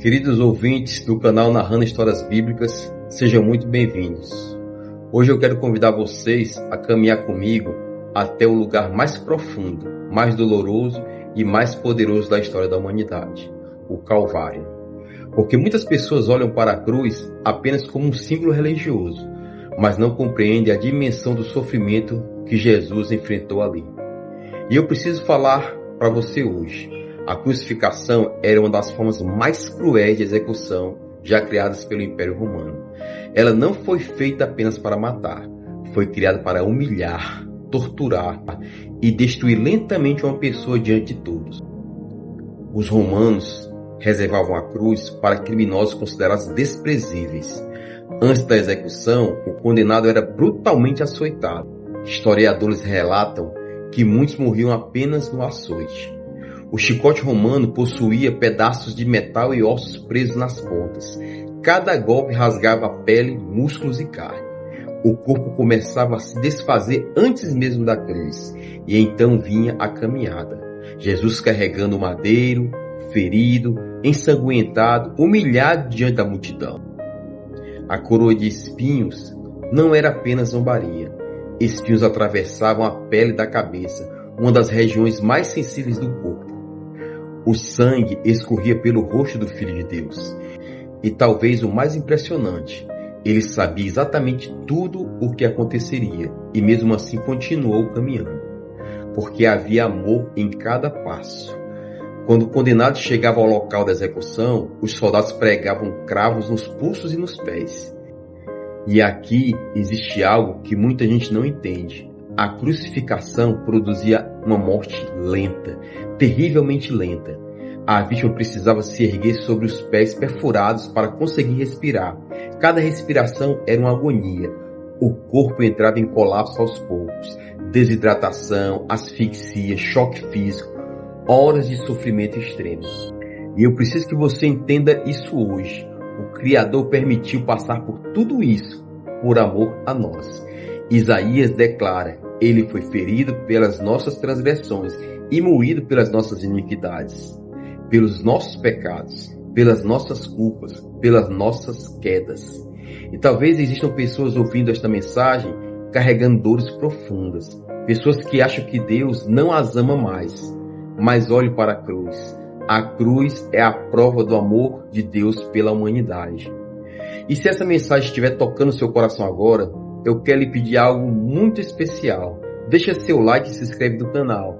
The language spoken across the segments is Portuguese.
Queridos ouvintes do canal Narrando Histórias Bíblicas, sejam muito bem-vindos. Hoje eu quero convidar vocês a caminhar comigo até o lugar mais profundo, mais doloroso e mais poderoso da história da humanidade, o Calvário. Porque muitas pessoas olham para a cruz apenas como um símbolo religioso, mas não compreendem a dimensão do sofrimento que Jesus enfrentou ali. E eu preciso falar para você hoje. A crucificação era uma das formas mais cruéis de execução já criadas pelo Império Romano. Ela não foi feita apenas para matar, foi criada para humilhar, torturar e destruir lentamente uma pessoa diante de todos. Os romanos reservavam a cruz para criminosos considerados desprezíveis. Antes da execução, o condenado era brutalmente açoitado. Historiadores relatam que muitos morriam apenas no açoite. O chicote romano possuía pedaços de metal e ossos presos nas pontas. Cada golpe rasgava a pele, músculos e carne. O corpo começava a se desfazer antes mesmo da cruz, e então vinha a caminhada. Jesus carregando o madeiro, ferido, ensanguentado, humilhado diante da multidão. A coroa de espinhos não era apenas zombaria. Espinhos atravessavam a pele da cabeça, uma das regiões mais sensíveis do corpo. O sangue escorria pelo rosto do Filho de Deus. E talvez o mais impressionante, ele sabia exatamente tudo o que aconteceria e mesmo assim continuou caminhando, porque havia amor em cada passo. Quando o condenado chegava ao local da execução, os soldados pregavam cravos nos pulsos e nos pés. E aqui existe algo que muita gente não entende. A crucificação produzia uma morte lenta, terrivelmente lenta. A vítima precisava se erguer sobre os pés perfurados para conseguir respirar. Cada respiração era uma agonia. O corpo entrava em colapso aos poucos. Desidratação, asfixia, choque físico, horas de sofrimento extremo. E eu preciso que você entenda isso hoje. O Criador permitiu passar por tudo isso por amor a nós. Isaías declara: Ele foi ferido pelas nossas transgressões e moído pelas nossas iniquidades, pelos nossos pecados, pelas nossas culpas, pelas nossas quedas. E talvez existam pessoas ouvindo esta mensagem carregando dores profundas, pessoas que acham que Deus não as ama mais. Mas olhe para a cruz. A cruz é a prova do amor de Deus pela humanidade. E se essa mensagem estiver tocando seu coração agora, eu quero lhe pedir algo muito especial. Deixa seu like e se inscreve no canal.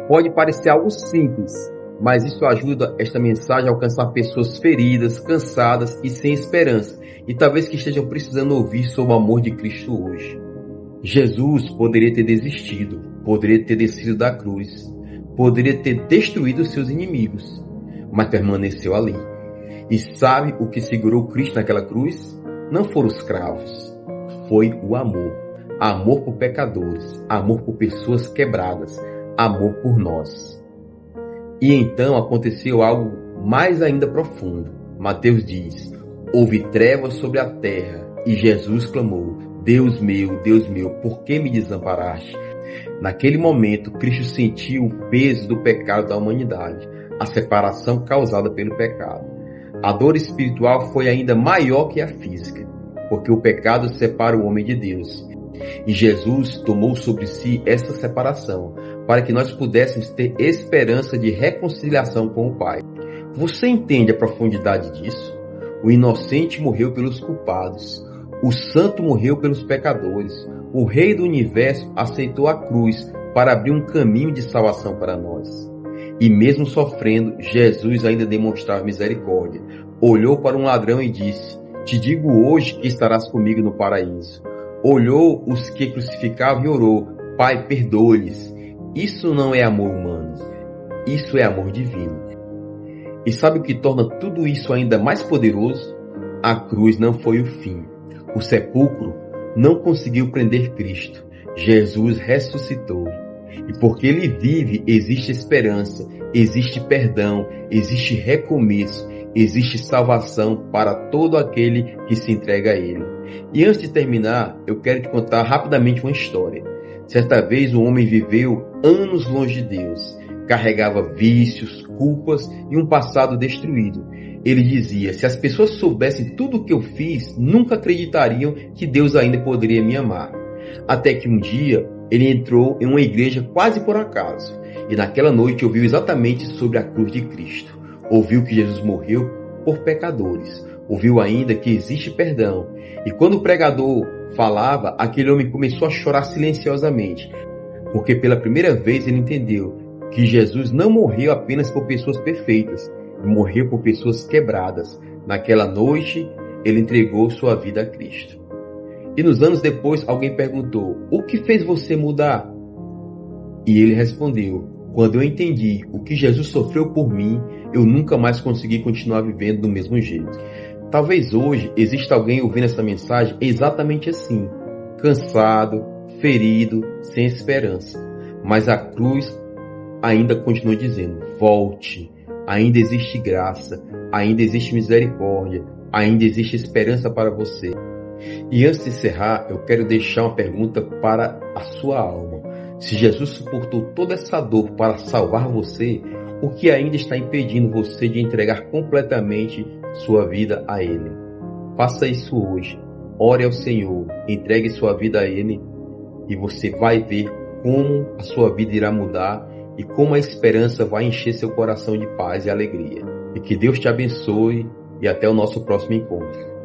Pode parecer algo simples, mas isso ajuda esta mensagem a alcançar pessoas feridas, cansadas e sem esperança, e talvez que estejam precisando ouvir sobre o amor de Cristo hoje. Jesus poderia ter desistido, poderia ter descido da cruz, poderia ter destruído seus inimigos, mas permaneceu ali. E sabe o que segurou Cristo naquela cruz? Não foram os cravos, foi o amor. Amor por pecadores, amor por pessoas quebradas, amor por nós. E então aconteceu algo mais ainda profundo. Mateus diz: houve trevas sobre a terra, e Jesus clamou: Deus meu, por que me desamparaste? Naquele momento, Cristo sentiu o peso do pecado da humanidade, a separação causada pelo pecado. A dor espiritual foi ainda maior que a física, porque o pecado separa o homem de Deus. E Jesus tomou sobre si essa separação, para que nós pudéssemos ter esperança de reconciliação com o Pai. Você entende a profundidade disso? O inocente morreu pelos culpados, o santo morreu pelos pecadores, o Rei do Universo aceitou a cruz para abrir um caminho de salvação para nós. E mesmo sofrendo, Jesus ainda demonstrava misericórdia. Olhou para um ladrão e disse: Te digo hoje que estarás comigo no paraíso. Olhou os que crucificavam e orou: Pai, perdoa-lhes. Isso não é amor humano, isso é amor divino. E sabe o que torna tudo isso ainda mais poderoso? A cruz não foi o fim. O sepulcro não conseguiu prender Cristo. Jesus ressuscitou. E porque Ele vive, existe esperança, existe perdão, existe recomeço, existe salvação para todo aquele que se entrega a Ele. E antes de terminar, eu quero te contar rapidamente uma história. Certa vez um homem viveu anos longe de Deus. carregava vícios, culpas e um passado destruído. Ele dizia: se as pessoas soubessem tudo o que eu fiz, nunca acreditariam que Deus ainda poderia me amar. Até que um dia ele entrou em uma igreja quase por acaso, e naquela noite ouviu exatamente sobre a cruz de Cristo. Ouviu que Jesus morreu por pecadores. Ouviu ainda que existe perdão. E quando o pregador falava, aquele homem começou a chorar silenciosamente, porque pela primeira vez ele entendeu que Jesus não morreu apenas por pessoas perfeitas, morreu por pessoas quebradas. Naquela noite, ele entregou sua vida a Cristo. E nos anos depois, alguém perguntou: o que fez você mudar? E ele respondeu: quando eu entendi o que Jesus sofreu por mim, eu nunca mais consegui continuar vivendo do mesmo jeito. Talvez hoje exista alguém ouvindo essa mensagem exatamente assim, cansado, ferido, sem esperança. Mas a cruz ainda continua dizendo: volte, ainda existe graça, ainda existe misericórdia, ainda existe esperança para você. E antes de encerrar, eu quero deixar uma pergunta para a sua alma. Se Jesus suportou toda essa dor para salvar você, o que ainda está impedindo você de entregar completamente sua vida a Ele? Faça isso hoje. Ore ao Senhor, entregue sua vida a Ele e você vai ver como a sua vida irá mudar e como a esperança vai encher seu coração de paz e alegria. E que Deus te abençoe e até o nosso próximo encontro.